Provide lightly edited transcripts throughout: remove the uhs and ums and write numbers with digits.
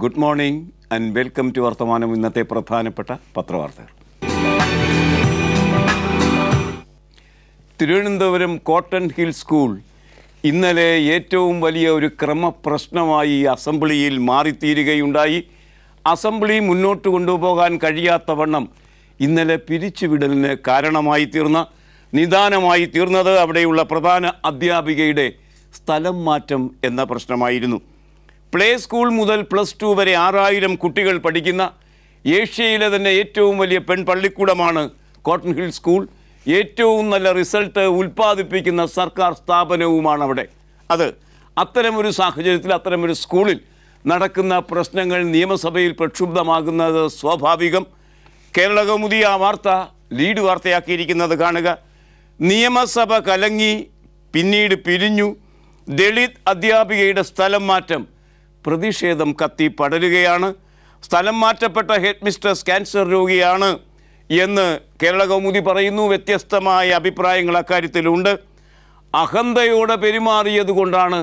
Good morning and welcome to വർത്തമാനം. ഇന്നത്തെ പ്രധാനപ്പെട്ട പത്രവാർത്തകൾ. തിരുവനന്തപുരം കോട്ടൺ ഹിൽ സ്കൂൾ ഇന്നലെ ഏറ്റവും വലിയ ഒരു ക്രമപ്രശ്നമായി അസംബ്ലിയിൽ മാറിത്തീരുകയുണ്ടായി. അസംബ്ലി മുന്നോട്ട് കൊണ്ടുപോകാൻ കഴിയാത്തവണ്ണം ഇന്നലെ പിരിച്ചുവിടലിന് കാരണമായി തീർന്ന നിദാനമായി തീർന്നത് അവിടെയുള്ള പ്രധാന അധ്യാപികയുടെ സ്ഥലം മാറ്റം എന്ന പ്രശ്നമായിരുന്നു. പ്ലേ സ്കൂൾ മുതൽ +2 വരെ 6000 കുട്ടികൾ പഠിക്കുന്ന ഏഷ്യയിലെ തന്നെ ഏറ്റവും വലിയ പെൺപള്ളിക്കൂടമാണ് കോട്ടൺ ഹിൽ സ്കൂൾ. ഏറ്റവും നല്ല റിസൾട്ട് ഉൽപ്പാദിപ്പിക്കുന്ന സർക്കാർ സ്ഥാപനവുമാണ് അവിടെ. അത്തരമൊരു സാഹചര്യത്തിൽ അത്തരമൊരു സ്കൂളിൽ നടക്കുന്ന പ്രശ്നങ്ങൾ നിയമസഭയിൽ പ്രക്ഷുബ്ധമാകുന്നത് സ്വാഭാവികം. കേരള കൗമുദി ആ വാർത്ത ലീഡ് വാർത്തയാക്കിയിരിക്കുന്നത് കാണുക. നിയമസഭ കലങ്ങി, പിന്നീട് പിരിഞ്ഞു. ദളിത് അധ്യാപികയുടെ സ്ഥലം മാറ്റം. പ്രതിഷേധം കത്തി പടരുകയാണ്. സ്ഥലം മാറ്റപ്പെട്ട ഹെഡ് മിസ്ട്രസ് ക്യാൻസർ രോഗിയാണ് എന്ന് കേരള കൗമുദി പറയുന്നു. വ്യത്യസ്തമായ അഭിപ്രായങ്ങൾ അക്കാര്യത്തിലുണ്ട്. അഹന്തയോടെ പെരുമാറിയത് കൊണ്ടാണ്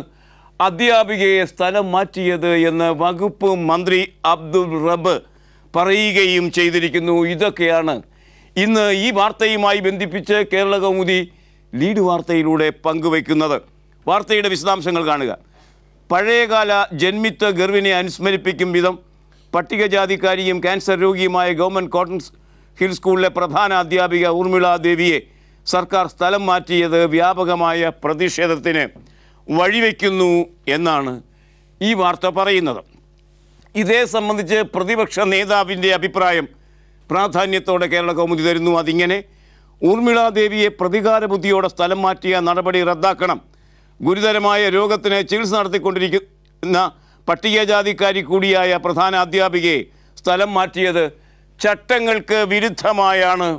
അധ്യാപികയെ സ്ഥലം മാറ്റിയത് എന്ന് വകുപ്പ് മന്ത്രി അബ്ദുൾ റബ്ബ് പറയുകയും ചെയ്തിരിക്കുന്നു. ഇതൊക്കെയാണ് ഇന്ന് ഈ വാർത്തയുമായി ബന്ധിപ്പിച്ച് കേരള കൗമുദി ലീഡ് വാർത്തയിലൂടെ പങ്കുവയ്ക്കുന്നത്. വാർത്തയുടെ വിശദാംശങ്ങൾ കാണുക. പഴയകാല ജന്മിത്വ ഗർവിനെ അനുസ്മരിപ്പിക്കും വിധം പട്ടികജാതിക്കാരിയും ക്യാൻസർ രോഗിയുമായ ഗവൺമെൻറ് കോട്ടൺ ഹിൽ സ്കൂളിലെ പ്രധാന അധ്യാപിക ഊർമിള ദേവിയെ സർക്കാർ സ്ഥലം മാറ്റിയത് വ്യാപകമായ പ്രതിഷേധത്തിന് വഴിവെക്കുന്നു എന്നാണ് ഈ വാർത്ത പറയുന്നത്. ഇതേ സംബന്ധിച്ച് പ്രതിപക്ഷ നേതാവിൻ്റെ അഭിപ്രായം പ്രാധാന്യത്തോടെ കേരള കൗമുദി തരുന്നു. അതിങ്ങനെ: ഊർമിള ദേവിയെ പ്രതികാര ബുദ്ധിയോടെ സ്ഥലം മാറ്റിയ നടപടി റദ്ദാക്കണം. ഗുരുതരമായ രോഗത്തിന് ചികിത്സ നടത്തിക്കൊണ്ടിരിക്കുന്ന പട്ടികജാതിക്കാരി കൂടിയായ പ്രധാന അധ്യാപികയെ സ്ഥലം മാറ്റിയത് ചട്ടങ്ങൾക്ക് വിരുദ്ധമായാണ്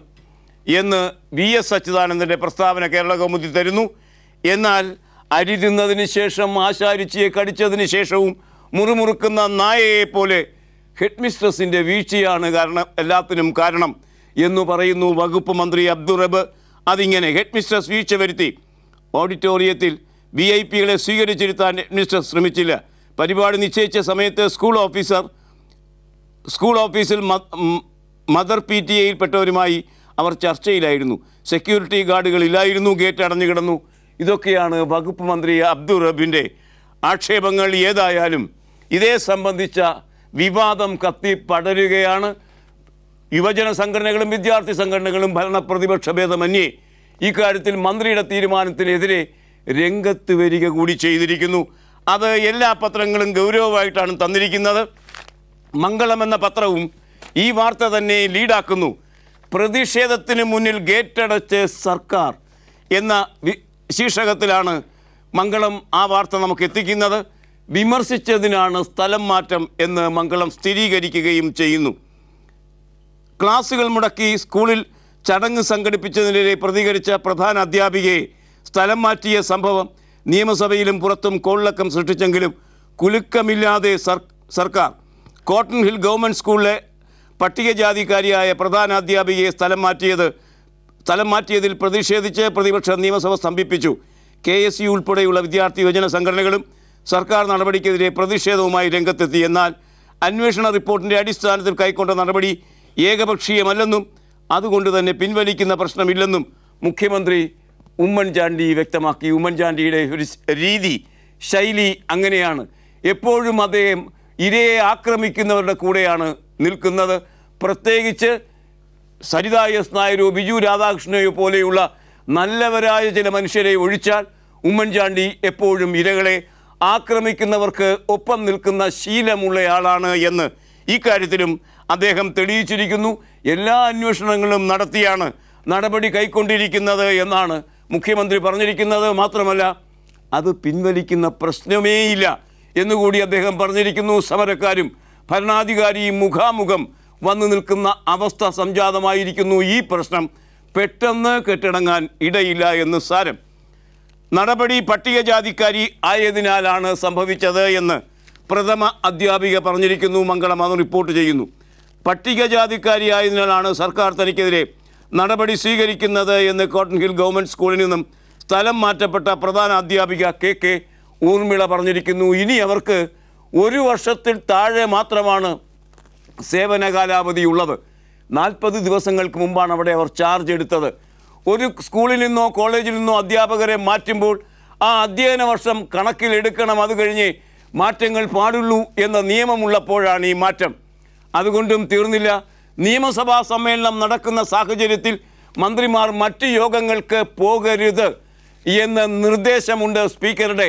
എന്ന് VS അച്യുതാനന്ദൻ്റെ പ്രസ്താവന കേരള കൗമുദി തരുന്നു. എന്നാൽ അരി തിന്നതിന് ശേഷം ആശാരിച്ചിയെ കടിച്ചതിന് ശേഷവും മുറുമുറുക്കുന്ന നായയെ പോലെ ഹെഡ് മിസ്ട്രസിൻ്റെ വീഴ്ചയാണ് എല്ലാത്തിനും കാരണം എന്ന് പറയുന്നു വകുപ്പ് മന്ത്രി അബ്ദുൾ റബ്ബ്. അതിങ്ങനെ: ഹെഡ് മിസ്ട്രസ് വീഴ്ച വരുത്തി. ഓഡിറ്റോറിയത്തിൽ VIP-കളെ സ്വീകരിച്ചിരുത്താൻ ഹെഡ് മിസ്ട്രസ് ശ്രമിച്ചില്ല. പരിപാടി നിശ്ചയിച്ച സമയത്ത് സ്കൂൾ ഓഫീസിൽ മദർ PTA-യിൽപ്പെട്ടവരുമായി അവർ ചർച്ചയിലായിരുന്നു. സെക്യൂരിറ്റി ഗാർഡുകളില്ലായിരുന്നു. ഗേറ്റ് അടഞ്ഞു കിടന്നു. ഇതൊക്കെയാണ് വകുപ്പ് മന്ത്രി അബ്ദുൾ റബ്ബിൻ്റെ ആക്ഷേപങ്ങൾ. ഏതായാലും ഇതേ സംബന്ധിച്ച വിവാദം കത്തി പടരുകയാണ്. യുവജന സംഘടനകളും വിദ്യാർത്ഥി സംഘടനകളും ഭരണപ്രതിപക്ഷ ഭേദമന്യേ ഇക്കാര്യത്തിൽ മന്ത്രിയുടെ തീരുമാനത്തിനെതിരെ രംഗത്ത് വരിക കൂടി ചെയ്തിരിക്കുന്നു. അത് എല്ലാ പത്രങ്ങളും ഗൗരവമായിട്ടാണ് തന്നിരിക്കുന്നത്. മംഗളം എന്ന പത്രവും ഈ വാർത്ത തന്നെ ലീഡാക്കുന്നു. പ്രതിഷേധത്തിന് മുന്നിൽ ഗേറ്റടച്ച് സർക്കാർ എന്ന ശീർഷകത്തിലാണ് മംഗളം ആ വാർത്ത നമുക്ക് എത്തിക്കുന്നത്. വിമർശിച്ചതിനാണ് സ്ഥലം മാറ്റം എന്ന് മംഗളം സ്ഥിരീകരിക്കുകയും ചെയ്യുന്നു. ക്ലാസുകൾ മുടക്കി സ്കൂളിൽ ചടങ്ങ് സംഘടിപ്പിച്ചതിനെതിരെ പ്രതികരിച്ച പ്രധാന അധ്യാപികയെ സ്ഥലം മാറ്റിയ സംഭവം നിയമസഭയിലും പുറത്തും കോളിളക്കം സൃഷ്ടിച്ചെങ്കിലും കുലുക്കമില്ലാതെ സർക്കാർ കോട്ടൺ ഹിൽ ഗവൺമെൻറ് സ്കൂളിലെ പട്ടികജാതിക്കാരിയായ പ്രധാന അധ്യാപികയെ സ്ഥലം മാറ്റിയതിൽ പ്രതിഷേധിച്ച് പ്രതിപക്ഷ നിയമസഭ സ്തംഭിപ്പിച്ചു. KSU ഉൾപ്പെടെയുള്ള വിദ്യാർത്ഥി യുവജന സംഘടനകളും സർക്കാർ നടപടിക്കെതിരെ പ്രതിഷേധവുമായി രംഗത്തെത്തി. എന്നാൽ അന്വേഷണ റിപ്പോർട്ടിൻ്റെ അടിസ്ഥാനത്തിൽ കൈക്കൊണ്ട നടപടി ഏകപക്ഷീയമല്ലെന്നും അതുകൊണ്ട് തന്നെ പിൻവലിക്കുന്ന പ്രശ്നമില്ലെന്നും മുഖ്യമന്ത്രി ഉമ്മൻചാണ്ടി വ്യക്തമാക്കി. ഉമ്മൻചാണ്ടിയുടെ ഒരു ശൈലി അങ്ങനെയാണ്. എപ്പോഴും അദ്ദേഹം ഇരയെ ആക്രമിക്കുന്നവരുടെ കൂടെയാണ് നിൽക്കുന്നത്. പ്രത്യേകിച്ച് സരിത S. നായരോ ബിജു രാധാകൃഷ്ണയോ പോലെയുള്ള നല്ലവരായ ചില മനുഷ്യരെ ഒഴിച്ചാൽ ഉമ്മൻചാണ്ടി എപ്പോഴും ഇരകളെ ആക്രമിക്കുന്നവർക്ക് ഒപ്പം നിൽക്കുന്ന ശീലമുള്ളയാളാണ് എന്ന് ഈ കാര്യത്തിലും അദ്ദേഹം തെളിയിച്ചിരിക്കുന്നു. എല്ലാ അന്വേഷണങ്ങളും നടത്തിയാണ് നടപടി കൈക്കൊണ്ടിരിക്കുന്നത് എന്നാണ് മുഖ്യമന്ത്രി പറഞ്ഞിരിക്കുന്നത്. മാത്രമല്ല അത് പിൻവലിക്കുന്ന പ്രശ്നമേയില്ല എന്നുകൂടി അദ്ദേഹം പറഞ്ഞിരിക്കുന്നു. സമരക്കാരും ഭരണാധികാരിയും മുഖാമുഖം വന്നു നിൽക്കുന്ന അവസ്ഥ സംജാതമായിരിക്കുന്നു. ഈ പ്രശ്നം പെട്ടെന്ന് കെട്ടടങ്ങാൻ ഇടയില്ല എന്ന് സാരം. നടപടി പട്ടികജാതിക്കാരി ആയതിനാലാണ് സംഭവിച്ചത് എന്ന് പ്രഥമ അധ്യാപിക പറഞ്ഞിരിക്കുന്നു. മംഗളം അത് റിപ്പോർട്ട് ചെയ്യുന്നു. പട്ടികജാതിക്കാരി ആയതിനാലാണ് സർക്കാർ തനിക്കെതിരെ നടപടി സ്വീകരിക്കുന്നത് എന്ന് കോട്ടൺ ഹിൽ ഗവൺമെൻറ് സ്കൂളിൽ നിന്നും സ്ഥലം മാറ്റപ്പെട്ട പ്രധാന അധ്യാപിക KK ഊർമിള പറഞ്ഞിരിക്കുന്നു. ഇനി അവർക്ക് 1 വർഷത്തിൽ താഴെ മാത്രമാണ് സേവന കാലാവധിയുള്ളത്. 40 ദിവസങ്ങൾക്ക് മുമ്പാണ് അവിടെ അവർ ചാർജ് എടുത്തത്. ഒരു സ്കൂളിൽ നിന്നോ കോളേജിൽ നിന്നോ അധ്യാപകരെ മാറ്റുമ്പോൾ ആ അധ്യയന വർഷം കണക്കിലെടുക്കണം, അത് കഴിഞ്ഞ് മാറ്റങ്ങൾ പാടുള്ളൂ എന്ന നിയമമുള്ളപ്പോഴാണ് ഈ മാറ്റം. അതുകൊണ്ടും തീർന്നില്ല. നിയമസഭാ സമ്മേളനം നടക്കുന്ന സാഹചര്യത്തിൽ മന്ത്രിമാർ മറ്റ് യോഗങ്ങൾക്ക് പോകരുത് എന്ന നിർദ്ദേശമുണ്ട് സ്പീക്കറുടെ.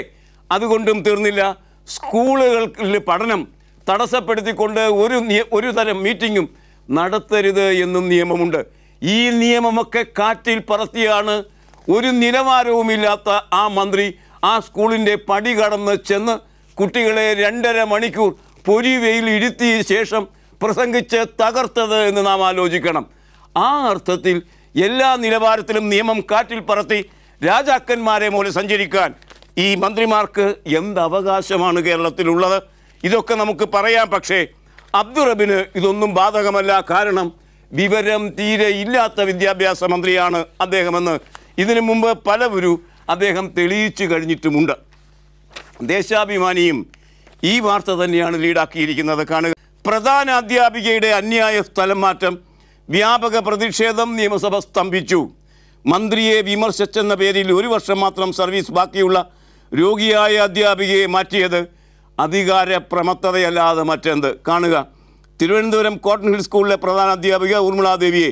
അതുകൊണ്ടും തീർന്നില്ല. സ്കൂളുകളിൽ പഠനം തടസ്സപ്പെടുത്തിക്കൊണ്ട് ഒരു തരം മീറ്റിങ്ങും നടത്തരുത് എന്നും നിയമമുണ്ട്. ഈ നിയമമൊക്കെ കാറ്റിൽ പറത്തിയാണ് ഒരു നിലവാരവുമില്ലാത്ത ആ മന്ത്രി ആ സ്കൂളിൻ്റെ പടി കടന്ന് ചെന്ന് കുട്ടികളെ 2.5 മണിക്കൂർ പൊരിവെയിൽ ഇരുത്തിയ ശേഷം പ്രസംഗിച്ച് തകർത്തത് എന്ന് നാം ആലോചിക്കണം. ആ അർത്ഥത്തിൽ എല്ലാ നിലവാരത്തിലും നിയമം കാറ്റിൽ പറത്തി രാജാക്കന്മാരെ പോലെ സഞ്ചരിക്കാൻ ഈ മന്ത്രിമാർക്ക് എന്ത് അവകാശമാണ് കേരളത്തിലുള്ളത്? ഇതൊക്കെ നമുക്ക് പറയാം. പക്ഷേ അബ്ദുൾ റബ്ബിന് ഇതൊന്നും ബാധകമല്ല. കാരണം വിവരം തീരെ ഇല്ലാത്ത വിദ്യാഭ്യാസ മന്ത്രിയാണ് അദ്ദേഹമെന്ന് ഇതിനു മുമ്പ് പലവരും അദ്ദേഹം തെളിയിച്ചു കഴിഞ്ഞിട്ടുമുണ്ട്. ദേശാഭിമാനിയും ഈ വാർത്ത തന്നെയാണ് ലീഡാക്കിയിരിക്കുന്നത്. കാണുക, പ്രധാന അധ്യാപികയുടെ അന്യായ സ്ഥലം മാറ്റം, വ്യാപക പ്രതിഷേധം, നിയമസഭ സ്തംഭിച്ചു. മന്ത്രിയെ വിമർശിച്ചെന്ന പേരിൽ 1 വർഷം മാത്രം സർവീസ് ബാക്കിയുള്ള രോഗിയായ അധ്യാപികയെ മാറ്റിയത് അധികാര പ്രമത്തതയല്ലാതെ മറ്റെന്ത്? കാണുക, തിരുവനന്തപുരം കോട്ടൺ ഹിൽ സ്കൂളിലെ പ്രധാന അധ്യാപിക ഊർമിളാ ദേവിയെ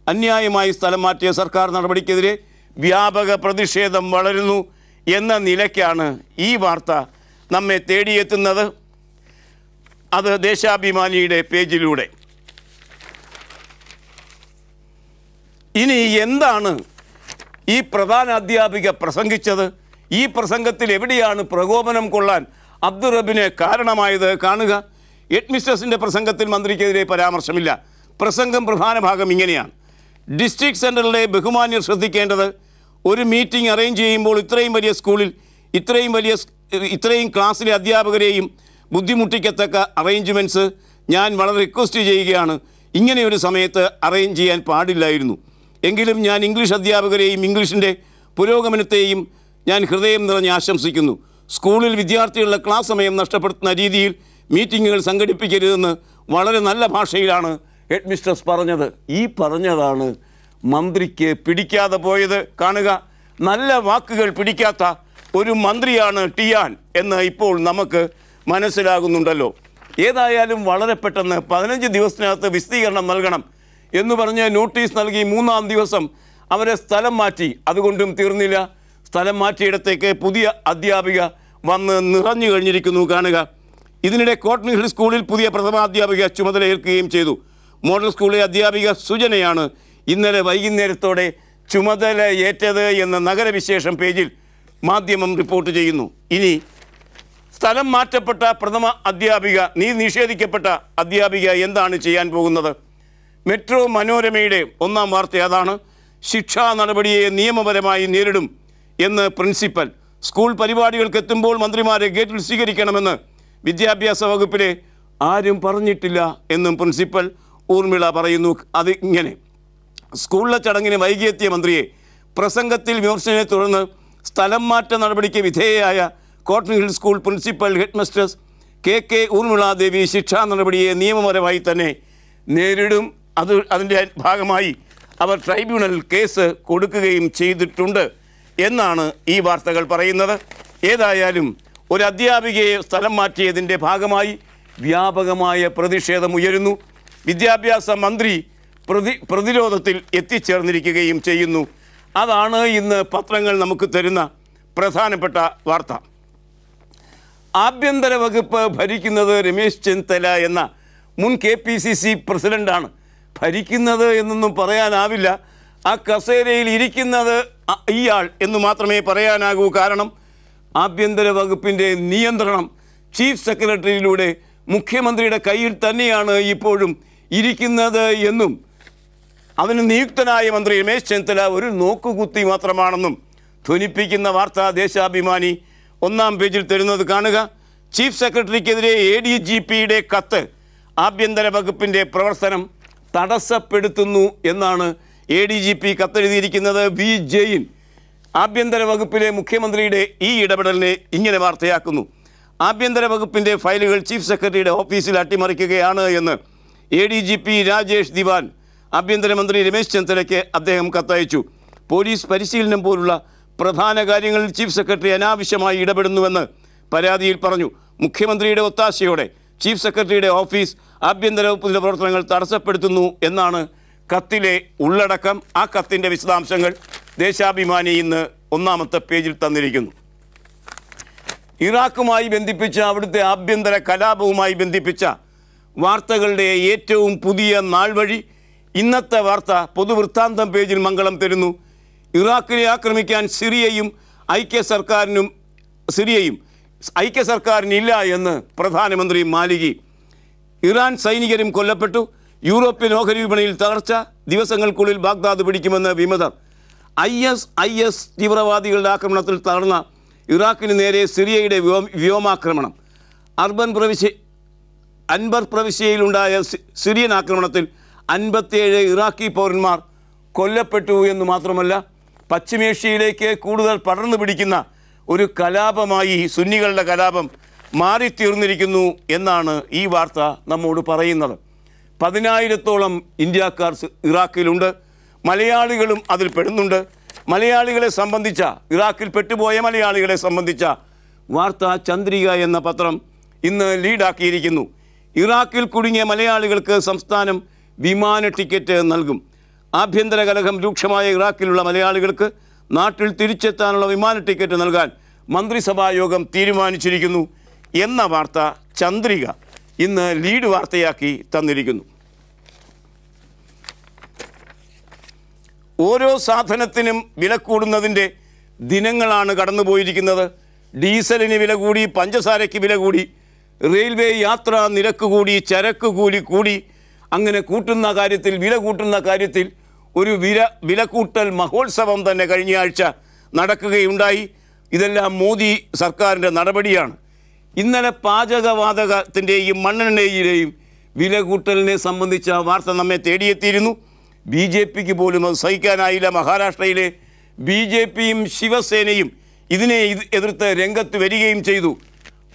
അന്യായമായി സ്ഥലം മാറ്റിയ സർക്കാർ നടപടിക്കെതിരെ വ്യാപക പ്രതിഷേധം വളരുന്നു എന്ന നിലയ്ക്കാണ് ഈ വാർത്ത നമ്മെ തേടിയെത്തുന്നത്. അത് ദേശാഭിമാനിയുടെ പേജിലൂടെ. ഇനി എന്താണ് ഈ പ്രധാന അധ്യാപിക പ്രസംഗിച്ചത്? ഈ പ്രസംഗത്തിൽ എവിടെയാണ് പ്രകോപനം കൊള്ളാൻ അബ്ദുൾ റബ്ബിന് കാരണമായത്? കാണുക, ഹെഡ്മിസ്ട്രസിൻ്റെ പ്രസംഗത്തിൽ മന്ത്രിക്കെതിരെ പരാമർശമില്ല. പ്രസംഗം പ്രധാന ഭാഗം ഇങ്ങനെയാണ്: ഡിസ്ട്രിക്ട് സെൻറ്ററിലെ ബഹുമാന്യർ ശ്രദ്ധിക്കേണ്ടത്, ഒരു മീറ്റിംഗ് അറേഞ്ച് ചെയ്യുമ്പോൾ ഇത്രയും വലിയ സ്കൂളിൽ ഇത്രയും ക്ലാസ്സിലെ അധ്യാപകരെയും ബുദ്ധിമുട്ടിക്കത്തക്ക അറേഞ്ച്മെൻറ്റ്സ് ഞാൻ വളരെ റിക്വസ്റ്റ് ചെയ്യുകയാണ്. ഇങ്ങനെയൊരു സമയത്ത് അറേഞ്ച് ചെയ്യാൻ പാടില്ലായിരുന്നു. എങ്കിലും ഞാൻ ഇംഗ്ലീഷ് അധ്യാപകരെയും ഇംഗ്ലീഷിൻ്റെ പുരോഗമനത്തെയും ഞാൻ ഹൃദയം നിറഞ്ഞ് ആശംസിക്കുന്നു. സ്കൂളിൽ വിദ്യാർത്ഥികളുടെ ക്ലാസ് സമയം നഷ്ടപ്പെടുത്തുന്ന രീതിയിൽ മീറ്റിങ്ങുകൾ സംഘടിപ്പിക്കരുതെന്ന് വളരെ നല്ല ഭാഷയിലാണ് ഹെഡ്മിസ്ട്രസ് പറഞ്ഞത്. ഈ പറഞ്ഞതാണ് മന്ത്രിക്ക് പിടിക്കാതെ പോയത്. കാണുക, നല്ല വാക്കുകൾ പിടിക്കാത്ത ഒരു മന്ത്രിയാണ് ടിയാൻ എന്ന് ഇപ്പോൾ നമുക്ക് മനസ്സിലാകുന്നുണ്ടല്ലോ. ഏതായാലും വളരെ പെട്ടെന്ന് 15 ദിവസത്തിനകത്ത് വിശദീകരണം നൽകണം എന്ന് പറഞ്ഞ് നോട്ടീസ് നൽകി 3-ാം ദിവസം അവരെ സ്ഥലം മാറ്റി. അതുകൊണ്ടും തീർന്നില്ല. സ്ഥലം മാറ്റിയിടത്തേക്ക് പുതിയ അധ്യാപിക വന്ന് നിറഞ്ഞു കഴിഞ്ഞിരിക്കുന്നു. കാണുക, ഇതിനിടെ കോട്ടൺ ഹിൽ സ്കൂളിൽ പുതിയ പ്രഥമാധ്യാപിക ചുമതലയേൽക്കുകയും ചെയ്തു. മോഡൽ സ്കൂളിലെ അധ്യാപിക സുജനയാണ് ഇന്നലെ വൈകുന്നേരത്തോടെ ചുമതല ഏറ്റത് എന്ന് നഗരവിശേഷം പേജിൽ മാധ്യമം റിപ്പോർട്ട് ചെയ്യുന്നു. ഇനി സ്ഥലം മാറ്റപ്പെട്ട പ്രഥമ അധ്യാപിക, നിഷേധിക്കപ്പെട്ട അധ്യാപിക എന്താണ് ചെയ്യാൻ പോകുന്നത്? മെട്രോ മനോരമയുടെ 1-ാം വാർത്ത അതാണ്. ശിക്ഷാ നടപടിയെ നിയമപരമായി നേരിടും എന്ന് പ്രിൻസിപ്പൽ. സ്കൂൾ പരിപാടികൾക്ക് എത്തുമ്പോൾ മന്ത്രിമാരെ ഗേറ്റിൽ സ്വീകരിക്കണമെന്ന് വിദ്യാഭ്യാസ വകുപ്പിലെ ആരും പറഞ്ഞിട്ടില്ല എന്നും പ്രിൻസിപ്പൽ ഊർമിള പറയുന്നു. അത് ഇങ്ങനെ: സ്കൂളിലെ ചടങ്ങിന് വൈകിയെത്തിയ മന്ത്രിയെ പ്രസംഗത്തിൽ വിമർശനത്തെ തുടർന്ന് സ്ഥലം മാറ്റ നടപടിക്ക് വിധേയയായ Cotton Hill school principal headmistress K Urmila Devi ശിക്ഷാ നടപടിയെ നിയമപരമായി തന്നെ നേരിടും. അതിൻ്റെ ഭാഗമായി അവർ ട്രൈബ്യൂണലിൽ കേസ് കൊടുക്കുകയും ചെയ്തിട്ടുണ്ട് എന്നാണ് ഈ വാർത്തകൾ പറയുന്നത്. ഏതായാലും ഒരു അധ്യാപികയെ സ്ഥലം മാറ്റിയതിൻ്റെ ഭാഗമായി വ്യാപകമായ പ്രതിഷേധം ഉയരുന്നു. വിദ്യാഭ്യാസ മന്ത്രി പ്രതിരോധത്തിൽ എത്തിച്ചേർന്നിരിക്കുകയും ചെയ്യുന്നു. അതാണ് ഇന്ന് പത്രങ്ങൾ നമുക്ക് തരുന്ന പ്രധാനപ്പെട്ട വാർത്ത. ആഭ്യന്തര വകുപ്പ് ഭരിക്കുന്നത് രമേശ് ചെന്നിത്തല എന്ന മുൻ KPCC പ്രസിഡൻ്റാണ്. ഭരിക്കുന്നത് എന്നൊന്നും പറയാനാവില്ല. ആ കസേരയിൽ ഇരിക്കുന്നത് ഇയാൾ എന്ന് മാത്രമേ പറയാനാകൂ. കാരണം ആഭ്യന്തര വകുപ്പിൻ്റെ നിയന്ത്രണം ചീഫ് സെക്രട്ടറിയിലൂടെ മുഖ്യമന്ത്രിയുടെ കയ്യിൽ തന്നെയാണ് ഇപ്പോഴും ഇരിക്കുന്നത് എന്നും അതിന് നിയുക്തനായ മന്ത്രി രമേശ് ചെന്നിത്തല ഒരു നോക്കുകുത്തി മാത്രമാണെന്നും ധ്വനിപ്പിക്കുന്ന വാർത്ത ദേശാഭിമാനി 1-ാം പേജിൽ തരുന്നത്. കാണുക, ചീഫ് സെക്രട്ടറിക്കെതിരെ ADGPയുടെ കത്ത് ആഭ്യന്തര വകുപ്പിൻ്റെ പ്രവർത്തനം തടസ്സപ്പെടുത്തുന്നു എന്നാണ് ADGP കത്തെഴുതിയിരിക്കുന്നത്. V. ജെയിൻ ആഭ്യന്തര വകുപ്പിലെ മുഖ്യമന്ത്രിയുടെ ഈ ഇടപെടലിനെ ഇങ്ങനെ വാർത്തയാക്കുന്നു: ആഭ്യന്തര വകുപ്പിൻ്റെ ഫയലുകൾ ചീഫ് സെക്രട്ടറിയുടെ ഓഫീസിൽ അട്ടിമറിക്കുകയാണ് എന്ന് ADGP രാജേഷ് ദിവാൻ ആഭ്യന്തരമന്ത്രി രമേശ് ചെന്നിത്തലയ്ക്ക് അദ്ദേഹം കത്തയച്ചു. പോലീസ് പരിശീലനം പോലുള്ള പ്രധാന കാര്യങ്ങളിൽ ചീഫ് സെക്രട്ടറി അനാവശ്യമായി ഇടപെടുന്നുവെന്ന് പരാതിയിൽ പറഞ്ഞു. മുഖ്യമന്ത്രിയുടെ ഒത്താശയോടെ ചീഫ് സെക്രട്ടറിയുടെ ഓഫീസ് ആഭ്യന്തര വകുപ്പിൻ്റെ പ്രവർത്തനങ്ങൾ തടസ്സപ്പെടുത്തുന്നു എന്നാണ് കത്തിലെ ഉള്ളടക്കം. ആ കത്തിൻ്റെ വിശദാംശങ്ങൾ ദേശാഭിമാനി ഇന്ന് ഒന്നാമത്തെ പേജിൽ തന്നിരിക്കുന്നു. ഇറാഖുമായി ബന്ധിപ്പിച്ച അവിടുത്തെ ആഭ്യന്തര കലാപവുമായി ബന്ധിപ്പിച്ച വാർത്തകളുടെ ഏറ്റവും പുതിയ നാൾ വഴി ഇന്നത്തെ വാർത്ത പൊതുവൃത്താന്തം പേജിൽ മംഗളം തരുന്നു. ഇറാഖിനെ ആക്രമിക്കാൻ സിറിയയും ഐക്യ സർക്കാരിനില്ല എന്ന് പ്രധാനമന്ത്രി മാലികി. ഇറാൻ സൈനികരും കൊല്ലപ്പെട്ടു. യൂറോപ്യൻ ഓഹരി വിപണിയിൽ തകർച്ച. ദിവസങ്ങൾക്കുള്ളിൽ ബാഗ്ദാദ് പിടിക്കുമെന്ന് വിമതർ. IS തീവ്രവാദികളുടെ ആക്രമണത്തിൽ തകർന്ന ഇറാഖിന് നേരെ സിറിയയുടെ വ്യോമാക്രമണം. അൻബർ പ്രവിശ്യയിലുണ്ടായ സിറിയൻ ആക്രമണത്തിൽ 57 ഇറാഖി പൗരന്മാർ കൊല്ലപ്പെട്ടു എന്ന് മാത്രമല്ല, പശ്ചിമേഷ്യയിലേക്ക് കൂടുതൽ പടർന്നു പിടിക്കുന്ന ഒരു കലാപമായി സുന്നികളുടെ കലാപം മാറിത്തീർന്നിരിക്കുന്നു എന്നാണ് ഈ വാർത്ത നമ്മോട് പറയുന്നത്. 10,000-ഓളം ഇന്ത്യക്കാർ ഇറാഖിലുണ്ട്. മലയാളികളും അതിൽ പെടുന്നുണ്ട്. മലയാളികളെ സംബന്ധിച്ച, ഇറാഖിൽ പെട്ടുപോയ മലയാളികളെ സംബന്ധിച്ച വാർത്ത ചന്ദ്രിക എന്ന പത്രം ഇന്ന് ലീഡാക്കിയിരിക്കുന്നു. ഇറാഖിൽ കുടുങ്ങിയ മലയാളികൾക്ക് സംസ്ഥാനം വിമാന ടിക്കറ്റ് നൽകും. ആഭ്യന്തര കലഹം രൂക്ഷമായ ഇറാഖിലുള്ള മലയാളികൾക്ക് നാട്ടിൽ തിരിച്ചെത്താനുള്ള വിമാന ടിക്കറ്റ് നൽകാൻ മന്ത്രിസഭാ യോഗം തീരുമാനിച്ചിരിക്കുന്നു എന്ന വാർത്ത ചന്ദ്രിക ഇന്ന് ലീഡ് വാർത്തയാക്കി തന്നിരിക്കുന്നു. ഓരോ സാധനത്തിനും വില കൂടുന്നതിൻ്റെ ദിനങ്ങളാണ് കടന്നുപോയിരിക്കുന്നത്. ഡീസലിന് വില കൂടി, പഞ്ചസാരയ്ക്ക് വില കൂടി, റെയിൽവേ യാത്രാ നിരക്ക് കൂടി, ചരക്ക് കൂലി കൂടി. അങ്ങനെ വില കൂട്ടുന്ന കാര്യത്തിൽ ഒരു വില കൂട്ടൽ മഹോത്സവം തന്നെ കഴിഞ്ഞ ആഴ്ച നടക്കുകയുണ്ടായി. ഇതെല്ലാം മോദി സർക്കാരിൻ്റെ നടപടിയാണ്. ഇന്നലെ പാചകവാതകത്തിൻ്റെയും മണ്ണെണ്ണയുടെയും വില കൂട്ടലിനെ സംബന്ധിച്ച വാർത്ത നമ്മെ തേടിയെത്തിയിരുന്നു. BJPക്ക് പോലും അത് സഹിക്കാനായില്ല. മഹാരാഷ്ട്രയിലെ BJPയും ശിവസേനയും ഇതിനെ എതിർത്ത് രംഗത്ത് വരികയും ചെയ്തു.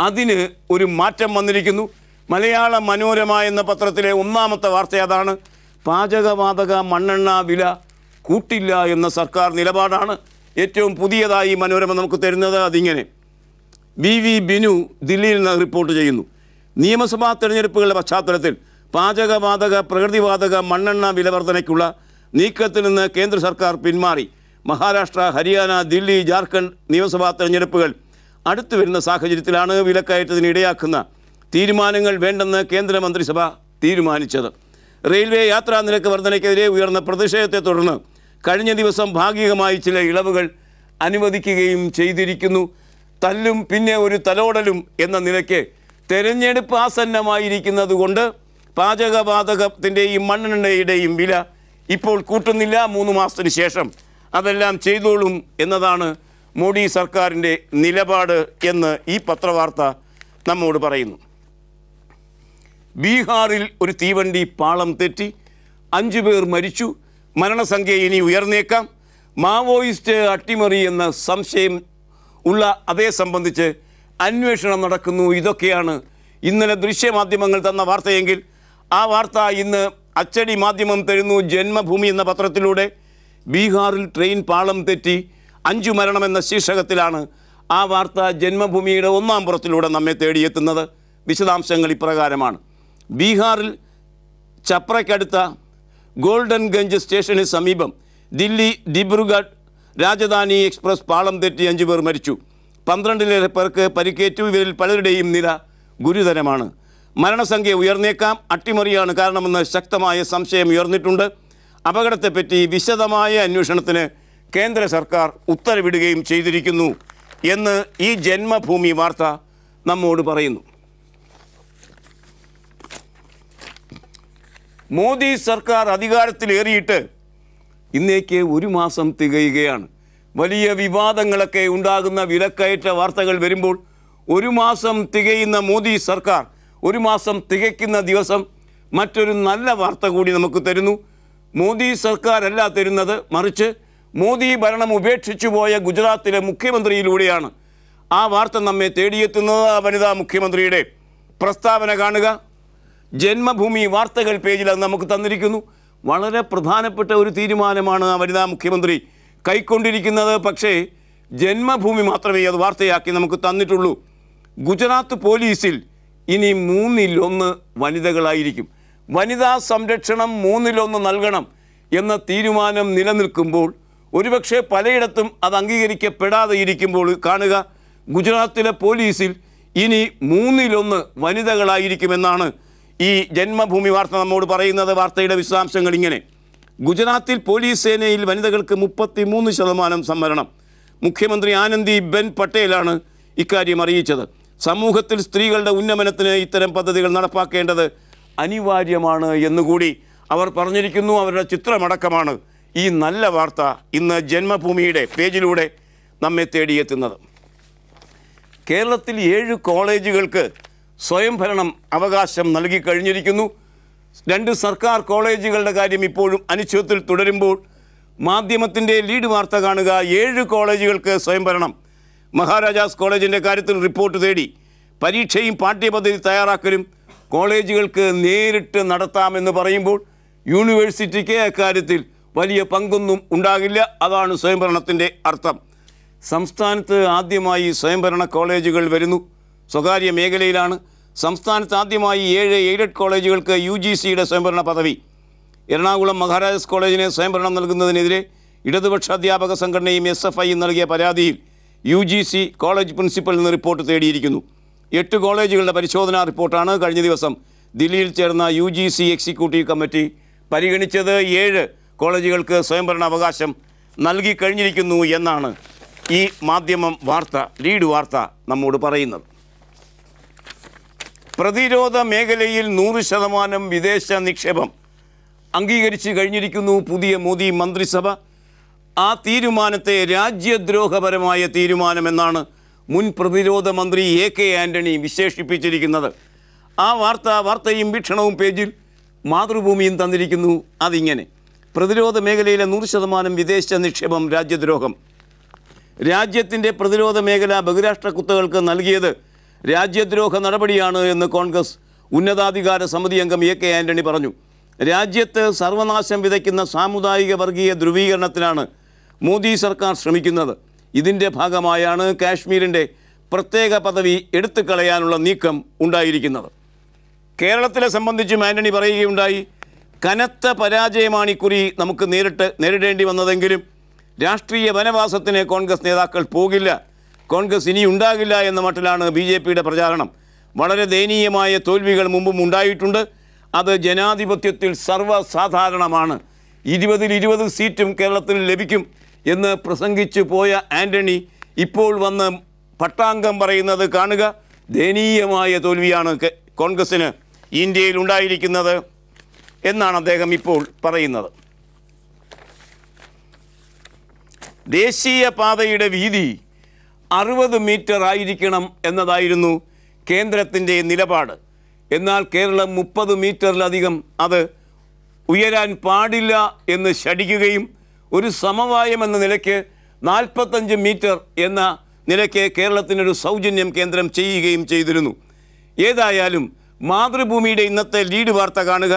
അതിന് ഒരു മാറ്റം വന്നിരിക്കുന്നു. മലയാള മനോരമ എന്ന പത്രത്തിലെ ഒന്നാമത്തെ വാർത്ത അതാണ്. പാചകവാതക മണ്ണെണ്ണ വില കൂട്ടില്ല എന്ന സർക്കാർ നിലപാടാണ്. ഏറ്റവും പുതിയതായി മനോരമ നമുക്ക് തരുന്നത് അതിങ്ങനെ. BV ബിനു ദില്ലിയിൽ നിന്ന് റിപ്പോർട്ട് ചെയ്യുന്നു. നിയമസഭാ തെരഞ്ഞെടുപ്പുകളുടെ പശ്ചാത്തലത്തിൽ പാചകവാതക, പ്രകൃതിവാതക, മണ്ണെണ്ണ വില വർധനയ്ക്കുള്ള നീക്കത്തിൽ നിന്ന് കേന്ദ്ര സർക്കാർ പിന്മാറി. മഹാരാഷ്ട്ര, ഹരിയാന, ദില്ലി, ജാർഖണ്ഡ് നിയമസഭാ തെരഞ്ഞെടുപ്പുകൾ അടുത്തു വരുന്ന സാഹചര്യത്തിലാണ് വിലക്കയറ്റത്തിന് ഇടയാക്കുന്ന തീരുമാനങ്ങൾ വേണ്ടെന്ന് കേന്ദ്രമന്ത്രിസഭ തീരുമാനിച്ചത്. റെയിൽവേ യാത്രാ നിരക്ക് വർധനയ്ക്കെതിരെ ഉയർന്ന പ്രതിഷേധത്തെ തുടർന്ന് കഴിഞ്ഞ ദിവസം ഭാഗികമായി ചില ഇളവുകൾ അനുവദിക്കുകയും ചെയ്തിരിക്കുന്നു. തല്ലും പിന്നെ ഒരു തലോടലും എന്ന നിലയ്ക്ക് തെരഞ്ഞെടുപ്പ് ആസന്നമായിരിക്കുന്നത് കൊണ്ട് പാചകവാതകത്തിൻ്റെയും മണ്ണെണ്ണയുടെയും വില ഇപ്പോൾ കൂട്ടുന്നില്ല. 3 മാസത്തിന് ശേഷം അതെല്ലാം ചെയ്തോളും എന്നതാണ് മോഡി സർക്കാരിൻ്റെ നിലപാട് എന്ന് ഈ പത്രവാർത്ത നമ്മോട് പറയുന്നു. ബീഹാറിൽ ഒരു തീവണ്ടി പാളം തെറ്റി 5 പേർ മരിച്ചു. മരണസംഖ്യ ഇനി ഉയർന്നേക്കാം. മാവോയിസ്റ്റ് അട്ടിമറി എന്ന സംശയം ഉള്ള അതേ സംബന്ധിച്ച് അന്വേഷണം നടക്കുന്നു. ഇതൊക്കെയാണ് ഇന്നലെ ദൃശ്യമാധ്യമങ്ങൾ തന്ന വാർത്തയെങ്കിൽ ആ വാർത്ത ഇന്ന് അച്ചടി മാധ്യമം തരുന്നു. ജന്മഭൂമി എന്ന പത്രത്തിലൂടെ ബീഹാറിൽ ട്രെയിൻ പാളം തെറ്റി 5 മരണമെന്ന ശീർഷകത്തിലാണ് ആ വാർത്ത ജന്മഭൂമിയുടെ ഒന്നാം പുറത്തിലൂടെ നമ്മെ തേടിയെത്തുന്നത്. വിശദാംശങ്ങൾ ഇപ്രകാരമാണ്. ബീഹാറിൽ ചപ്രയ്ക്കടുത്ത ഗോൾഡൻ ഗഞ്ച് സ്റ്റേഷന് സമീപം ദില്ലി ദിബ്രുഗഡ് രാജധാനി എക്സ്പ്രസ് പാളം തെറ്റി 5 പേർ മരിച്ചു. 12 പേർക്ക് പരിക്കേറ്റു. ഇവരിൽ പലരുടെയും നില ഗുരുതരമാണ്. മരണസംഖ്യ ഉയർന്നേക്കാം. അട്ടിമറിയാണ് കാരണമെന്ന് ശക്തമായ സംശയം ഉയർന്നിട്ടുണ്ട്. അപകടത്തെപ്പറ്റി വിശദമായ അന്വേഷണത്തിന് കേന്ദ്ര സർക്കാർ ഉത്തരവിടുകയും ചെയ്തിരിക്കുന്നു എന്ന് ഈ ജന്മഭൂമി വാർത്ത നമ്മോട് പറയുന്നു. മോദി സർക്കാർ അധികാരത്തിലേറിയിട്ട് ഇന്നേക്ക് 1 മാസം തികയുകയാണ്. വലിയ വിവാദങ്ങളൊക്കെ ഉണ്ടാകുന്ന വിലക്കയറ്റ വാർത്തകൾ വരുമ്പോൾ 1 മാസം തികയുന്ന മോദി സർക്കാർ 1 മാസം തികയ്ക്കുന്ന ദിവസം മറ്റൊരു നല്ല വാർത്ത കൂടി നമുക്ക് തരുന്നു. മോദി സർക്കാരല്ല തരുന്നത്, മറിച്ച് മോദി ഭരണം ഉപേക്ഷിച്ചു പോയ ഗുജറാത്തിലെ മുഖ്യമന്ത്രിയിലൂടെയാണ് ആ വാർത്ത നമ്മെ തേടിയെത്തുന്നത് വനിതാ മുഖ്യമന്ത്രിയുടെ പ്രസ്താവന കാണുക. ജന്മഭൂമി വാർത്തകൾ പേജിൽ അത് നമുക്ക് തന്നിരിക്കുന്നു. വളരെ പ്രധാനപ്പെട്ട ഒരു തീരുമാനമാണ് ആ വനിതാ മുഖ്യമന്ത്രി കൈക്കൊണ്ടിരിക്കുന്നത്. പക്ഷേ ജന്മഭൂമി മാത്രമേ അത് വാർത്തയാക്കി നമുക്ക് തന്നിട്ടുള്ളൂ. ഗുജറാത്ത് പോലീസിൽ ഇനി 1/3 വനിതകളായിരിക്കും. വനിതാ സംരക്ഷണം 1/3 നൽകണം എന്ന തീരുമാനം നിലനിൽക്കുമ്പോൾ, ഒരുപക്ഷെ പലയിടത്തും അത് അംഗീകരിക്കപ്പെടാതെ ഇരിക്കുമ്പോൾ കാണുക, ഗുജറാത്തിലെ പോലീസിൽ ഇനി 1/3 വനിതകളായിരിക്കുമെന്നാണ് ഈ ജന്മഭൂമി വാർത്ത നമ്മോട് പറയുന്നത്. വാർത്തയുടെ വിശദാംശങ്ങൾ ഇങ്ങനെ: ഗുജറാത്തിൽ പോലീസ് സേനയിൽ വനിതകൾക്ക് 33% സംവരണം. മുഖ്യമന്ത്രി ആനന്ദിബെൻ പട്ടേലാണ് ഇക്കാര്യം അറിയിച്ചത്. സമൂഹത്തിൽ സ്ത്രീകളുടെ ഉന്നമനത്തിന് ഇത്തരം പദ്ധതികൾ നടപ്പാക്കേണ്ടത് അനിവാര്യമാണ് എന്നുകൂടി അവർ പറഞ്ഞിരിക്കുന്നു. അവരുടെ ചിത്രമടക്കമാണ് ഈ നല്ല വാർത്ത ഇന്ന് ജന്മഭൂമിയുടെ പേജിലൂടെ നമ്മെ തേടിയെത്തുന്നത്. കേരളത്തിൽ 7 കോളേജുകൾക്ക് സ്വയംഭരണം അവകാശം നൽകി കഴിഞ്ഞിരിക്കുന്നു. 2 സർക്കാർ കോളേജുകളുടെ കാര്യം ഇപ്പോഴും അനിശ്ചിതത്വത്തിൽ തുടരുമ്പോൾ മാധ്യമത്തിൻ്റെ ലീഡ് വാർത്ത കാണുക: 7 കോളേജുകൾക്ക് സ്വയംഭരണം. മഹാരാജാസ് കോളേജിൻ്റെ കാര്യത്തിൽ റിപ്പോർട്ട് തേടി. പരീക്ഷയും പാഠ്യപദ്ധതി തയ്യാറാക്കലും കോളേജുകൾക്ക് നേരിട്ട് നടത്താമെന്ന് പറയുമ്പോൾ യൂണിവേഴ്സിറ്റിക്ക് അക്കാര്യത്തിൽ വലിയ പങ്കൊന്നും ഉണ്ടാകില്ല. അതാണ് സ്വയംഭരണത്തിൻ്റെ അർത്ഥം. സംസ്ഥാനത്ത് ആദ്യമായി സ്വയംഭരണ കോളേജുകൾ വരുന്നു. സ്വകാര്യ മേഖലയിലാണ്. സംസ്ഥാനത്ത് ആദ്യമായി 7 എയ്ഡഡ് കോളേജുകൾക്ക് UGCയുടെ സ്വയംഭരണ പദവി. എറണാകുളം മഹാരാജാസ് കോളേജിന് സ്വയംഭരണം നൽകുന്നതിനെതിരെ ഇടതുപക്ഷ അധ്യാപക സംഘടനയും SFIയും നൽകിയ പരാതിയിൽ UGC കോളേജ് പ്രിൻസിപ്പലിൽ നിന്ന് റിപ്പോർട്ട് തേടിയിരിക്കുന്നു. 8 കോളേജുകളുടെ പരിശോധനാ റിപ്പോർട്ടാണ് കഴിഞ്ഞ ദിവസം ദില്ലിയിൽ ചേർന്ന UGC എക്സിക്യൂട്ടീവ് കമ്മിറ്റി പരിഗണിച്ചത്. 7 കോളേജുകൾക്ക് സ്വയംഭരണ അവകാശം നൽകി കഴിഞ്ഞിരിക്കുന്നു എന്നാണ് ഈ മാധ്യമം വാർത്ത, ലീഡ് വാർത്ത നമ്മോട് പറയുന്നത്. പ്രതിരോധ മേഖലയിൽ 100% വിദേശ നിക്ഷേപം അംഗീകരിച്ച് കഴിഞ്ഞിരിക്കുന്നു പുതിയ മോദി മന്ത്രിസഭ. ആ തീരുമാനത്തെ രാജ്യദ്രോഹപരമായ തീരുമാനമെന്നാണ് മുൻ പ്രതിരോധ മന്ത്രി AK ആൻ്റണി വിശേഷിപ്പിച്ചിരിക്കുന്നത്. ആ വാർത്തയും വീക്ഷണവും പേജിൽ മാതൃഭൂമിയും തന്നിരിക്കുന്നു. അതിങ്ങനെ: പ്രതിരോധ മേഖലയിലെ 100% വിദേശ നിക്ഷേപം രാജ്യദ്രോഹം. രാജ്യത്തിൻ്റെ പ്രതിരോധ മേഖല ബഹുരാഷ്ട്ര കുത്തകൾക്ക് നൽകിയത് രാജ്യദ്രോഹ നടപടിയാണ് എന്ന് കോൺഗ്രസ് ഉന്നതാധികാര സമിതി അംഗം AK ആൻ്റണി പറഞ്ഞു. രാജ്യത്ത് സർവനാശം വിതയ്ക്കുന്ന സാമുദായിക വർഗീയ ധ്രുവീകരണത്തിനാണ് മോദി സർക്കാർ ശ്രമിക്കുന്നത്. ഇതിൻ്റെ ഭാഗമായാണ് കാശ്മീരിൻ്റെ പ്രത്യേക പദവി എടുത്തു കളയാനുള്ള നീക്കം ഉണ്ടായിരിക്കുന്നത്. കേരളത്തിലെ സംബന്ധിച്ചും ആൻ്റണി പറയുകയുണ്ടായി: കനത്ത പരാജയമാണ് ഇക്കുറി നമുക്ക് നേരിടേണ്ടി വന്നതെങ്കിലും രാഷ്ട്രീയ വനവാസത്തിന് കോൺഗ്രസ് നേതാക്കൾ പോകില്ല, കോൺഗ്രസ് ഇനി ഉണ്ടാകില്ല എന്ന മട്ടിലാണ് BJPയുടെ പ്രചാരണം. വളരെ ദയനീയമായ തോൽവികൾ മുമ്പും ഉണ്ടായിട്ടുണ്ട്. അത് ജനാധിപത്യത്തിൽ സർവ്വസാധാരണമാണ്. 20-ൽ 20 സീറ്റും കേരളത്തിൽ ലഭിക്കും എന്ന് പ്രസംഗിച്ചു പോയ ആൻ്റണി ഇപ്പോൾ വന്ന് പട്ടാങ്കം പറയുന്നത് കാണുക. ദയനീയമായ തോൽവിയാണ് കോൺഗ്രസ്സിന് ഇന്ത്യയിൽ ഉണ്ടായിരിക്കുന്നത് എന്നാണ് അദ്ദേഹം ഇപ്പോൾ പറയുന്നത്. ദേശീയ പാതയുടെ വീതി 60 മീറ്റർ ആയിരിക്കണം എന്നതായിരുന്നു കേന്ദ്രത്തിൻ്റെ നിലപാട്. എന്നാൽ കേരളം 30 മീറ്ററിലധികം അത് ഉയരാൻ പാടില്ല എന്ന് ശഠിക്കുകയും ഒരു സമവായം എന്ന നിലയ്ക്ക് 45 മീറ്റർ എന്ന നിലയ്ക്ക് കേരളത്തിനൊരു സൗജന്യം കേന്ദ്രം ചെയ്യുകയും ചെയ്തിരുന്നു. ഏതായാലും മാതൃഭൂമിയുടെ ഇന്നത്തെ ലീഡ് വാർത്ത കാണുക: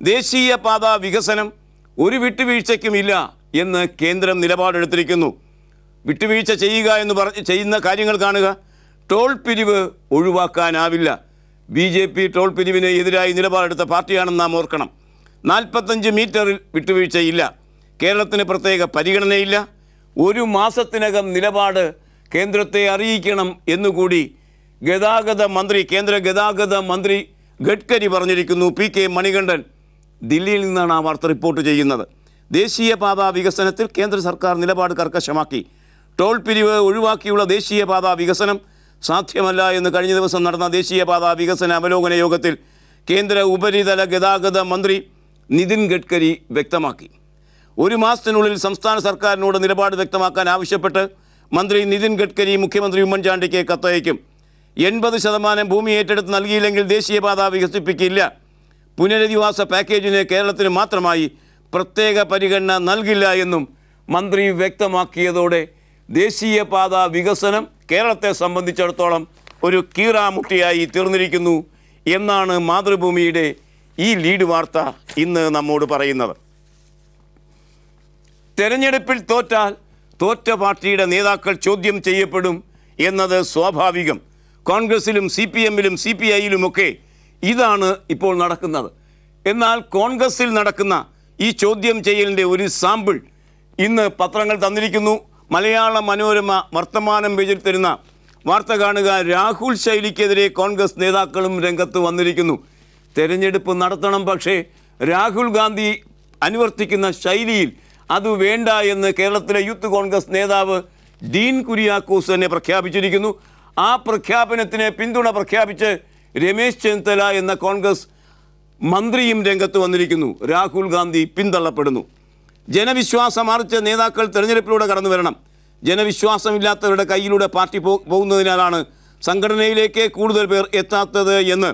ദേശീയപാത വികസനം ഒരു വിട്ടുവീഴ്ചയ്ക്കുമില്ല എന്ന് കേന്ദ്രം നിലപാടെടുത്തിരിക്കുന്നു. വിട്ടുവീഴ്ച ചെയ്യുക എന്ന് ചെയ്യുന്ന കാര്യങ്ങൾ കാണുക. ടോൾ പിരിവ് ഒഴിവാക്കാനാവില്ല. BJP ടോൾ പിരിവിന് എതിരായി നിലപാടെടുത്ത പാർട്ടിയാണെന്ന് നാം ഓർക്കണം. 45 മീറ്ററിൽ വിട്ടുവീഴ്ചയില്ല. കേരളത്തിന് പ്രത്യേക പരിഗണനയില്ല. 1 മാസത്തിനകം നിലപാട് കേന്ദ്രത്തെ അറിയിക്കണം എന്നുകൂടി കേന്ദ്ര ഗതാഗത മന്ത്രി ഗഡ്കരി പറഞ്ഞിരിക്കുന്നു. PK മണികണ്ഠൻ ദില്ലിയിൽ നിന്നാണ് ആ വാർത്ത റിപ്പോർട്ട് ചെയ്യുന്നത്. ദേശീയപാത വികസനത്തിൽ കേന്ദ്ര സർക്കാർ നിലപാട് കർക്കശമാക്കി. ടോൾ പിരിവ് ഒഴിവാക്കിയുള്ള ദേശീയപാത വികസനം സാധ്യമല്ല എന്ന് കഴിഞ്ഞ ദിവസം നടന്ന ദേശീയപാത വികസന അവലോകന യോഗത്തിൽ കേന്ദ്ര ഉപരിതല ഗതാഗത മന്ത്രി നിതിൻ ഗഡ്കരി വ്യക്തമാക്കി. 1 മാസത്തിനുള്ളിൽ സംസ്ഥാന സർക്കാരിനോട് നിലപാട് വ്യക്തമാക്കാൻ ആവശ്യപ്പെട്ട് മന്ത്രി നിതിൻ ഗഡ്കരി മുഖ്യമന്ത്രി ഉമ്മൻചാണ്ടിക്ക് കത്തയക്കും. 80% ഭൂമി ഏറ്റെടുത്ത് നൽകിയില്ലെങ്കിൽ ദേശീയപാത വികസിപ്പിക്കില്ല. പുനരധിവാസ പാക്കേജിന് കേരളത്തിന് മാത്രമായി പ്രത്യേക പരിഗണന നൽകില്ല എന്നും മന്ത്രി വ്യക്തമാക്കിയതോടെ ദേശീയപാത വികസനം കേരളത്തെ സംബന്ധിച്ചിടത്തോളം ഒരു കീറാമുട്ടിയായി തീർന്നിരിക്കുന്നു എന്നാണ് മാതൃഭൂമിയുടെ ഈ ലീഡ് വാർത്ത ഇന്ന് നമ്മോട് പറയുന്നത്. തെരഞ്ഞെടുപ്പിൽ തോറ്റ പാർട്ടിയുടെ നേതാക്കൾ ചോദ്യം ചെയ്യപ്പെടും എന്നത് സ്വാഭാവികം. കോൺഗ്രസിലും CPM-ലും CPI-ലുമൊക്കെ ഇതാണ് ഇപ്പോൾ നടക്കുന്നത്. എന്നാൽ കോൺഗ്രസിൽ നടക്കുന്ന ഈ ചോദ്യം ചെയ്യലിൻ്റെ ഒരു സാമ്പിൾ ഇന്ന് പത്രങ്ങൾ തന്നിരിക്കുന്നു. മലയാള മനോരമ വർത്തമാനം പേജിൽ തരുന്ന വാർത്ത കാണുക. രാഹുൽ ശൈലിക്കെതിരെ കോൺഗ്രസ് നേതാക്കളും രംഗത്ത് വന്നിരിക്കുന്നു. തെരഞ്ഞെടുപ്പ് നടത്തണം, പക്ഷേ രാഹുൽ ഗാന്ധി അനുവർത്തിക്കുന്ന ശൈലിയിൽ അത് വേണ്ട എന്ന് കേരളത്തിലെ യൂത്ത് കോൺഗ്രസ് നേതാവ് ഡീൻ കുര്യാക്കോസ് തന്നെ പ്രഖ്യാപിച്ചിരിക്കുന്നു. ആ പ്രഖ്യാപനത്തിന് പിന്തുണ പ്രഖ്യാപിച്ച് രമേശ് ചെന്നിത്തല എന്ന കോൺഗ്രസ് മന്ത്രിയും രംഗത്ത് വന്നിരിക്കുന്നു. രാഹുൽ ഗാന്ധി പിന്തള്ളപ്പെടുന്നു. ജനവിശ്വാസം ആർജിച്ച നേതാക്കൾ തെരഞ്ഞെടുപ്പിലൂടെ കടന്നു വരണം. ജനവിശ്വാസമില്ലാത്തവരുടെ കയ്യിലൂടെ പാർട്ടി പോകുന്നതിനാലാണ് സംഘടനയിലേക്ക് കൂടുതൽ പേർ എത്താത്തത് എന്ന്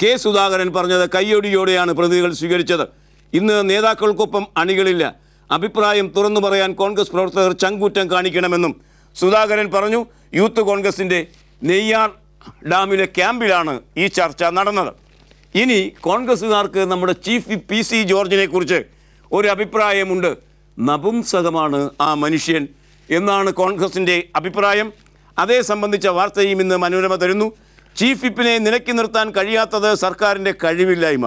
കെ സുധാകരൻ പറഞ്ഞത് കയ്യൊടിയോടെയാണ് പ്രതിനിധികൾ സ്വീകരിച്ചത്. ഇന്ന് നേതാക്കൾക്കൊപ്പം അണികളില്ല. അഭിപ്രായം തുറന്നു പറയാൻ കോൺഗ്രസ് പ്രവർത്തകർ ചങ്കൂറ്റം കാണിക്കണമെന്നും സുധാകരൻ പറഞ്ഞു. യൂത്ത് കോൺഗ്രസിൻ്റെ നെയ്യാർ ഡാമിലെ ക്യാമ്പിലാണ് ഈ ചർച്ച നടന്നത്. ഇനി കോൺഗ്രസ്സുകാർക്ക് നമ്മുടെ ചീഫ് PC ജോർജിനെ കുറിച്ച് ഒരു അഭിപ്രായമുണ്ട്. നപുംസകമാണ് ആ മനുഷ്യൻ എന്നാണ് കോൺഗ്രസിൻ്റെ അഭിപ്രായം. അതേ സംബന്ധിച്ച വാർത്തയും ഇന്ന് മനോരമ തരുന്നു. ചീഫ് വിപ്പിനെ നിലയ്ക്ക് നിർത്താൻ കഴിയാത്തത് സർക്കാരിൻ്റെ കഴിവില്ലായ്മ.